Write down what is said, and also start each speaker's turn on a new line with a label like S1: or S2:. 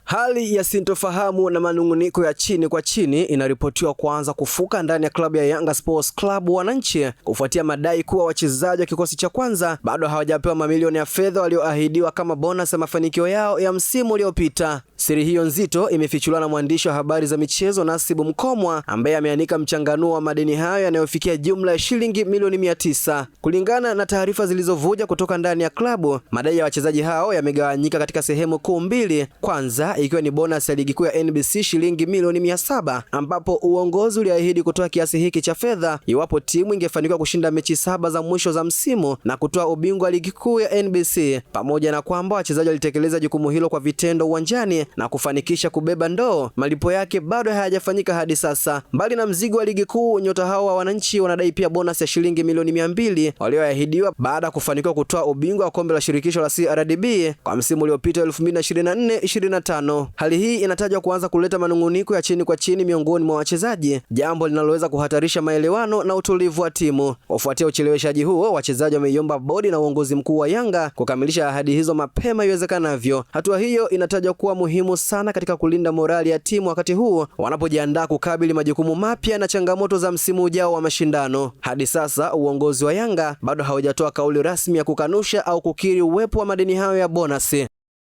S1: Hali ya sintofahamu na manunguniko ya chini kwa chini inaripotiwa kuanza kufuka ndani ya klabu ya Yanga Sports Club Wananchi kufuatia madai kuwa wachezaji wa kikosi cha kwanza bado hawajapewa mamilioni ya fedha walioahidiwa kama bonus ya mafanikio yao ya msimu uliopita. Siri hiyo nzito imefichuliwa na mwandishi wa habari za michezo Nasibu Mkomwa ambaye ameanika mchanganuo wa madeni hayo yanayofikia jumla ya shilingi milioni 900. Kulingana na taarifa zilizovuja kutoka ndani ya klabu, madai ya wachezaji hao yamegawanyika katika sehemu kuu mbili. Kwanza ikiwa ni bonus ya ligi kuu ya NBC shilingi milioni 700, ambapo uongozi uliahidi kutoa kiasi hiki cha fedha iwapo timu ingefanikiwa kushinda mechi 7 za mwisho za msimu na kutoa ubingwa wa ligi kuu ya NBC, pamoja na kwamba wachezaji walitekeleza jukumu hilo kwa vitendo uwanjani na kufanikisha kubeba ndoo. Malipo yake bado hayajafanyika hadi sasa. Mbali na mzigo wa ligi kuu, nyota hao wa Wananchi wanadai pia bonus ya shilingi milioni 200 walioahidiwa baada ya kufanikiwa kutoa ubingwa wa kombe la shirikisho la CRDB kwa msimu uliopita 2024-25. Hali hii inatajwa kuanza kuleta manunguniko ya chini kwa chini miongoni mwa wachezaji, jambo linaloweza kuhatarisha maelewano na utulivu wa timu. Kufuatia ucheleweshaji huo, wachezaji wameiomba bodi na uongozi mkuu wa Yanga kukamilisha ahadi hizo mapema iwezekanavyo. Hatua hiyo inatajwa kuwa muhimu sana katika kulinda morali ya timu wakati huu wanapojiandaa kukabili majukumu mapya na changamoto za msimu ujao wa mashindano. Hadi sasa uongozi wa Yanga bado haujatoa kauli rasmi ya kukanusha au kukiri uwepo wa madeni hayo ya bonasi.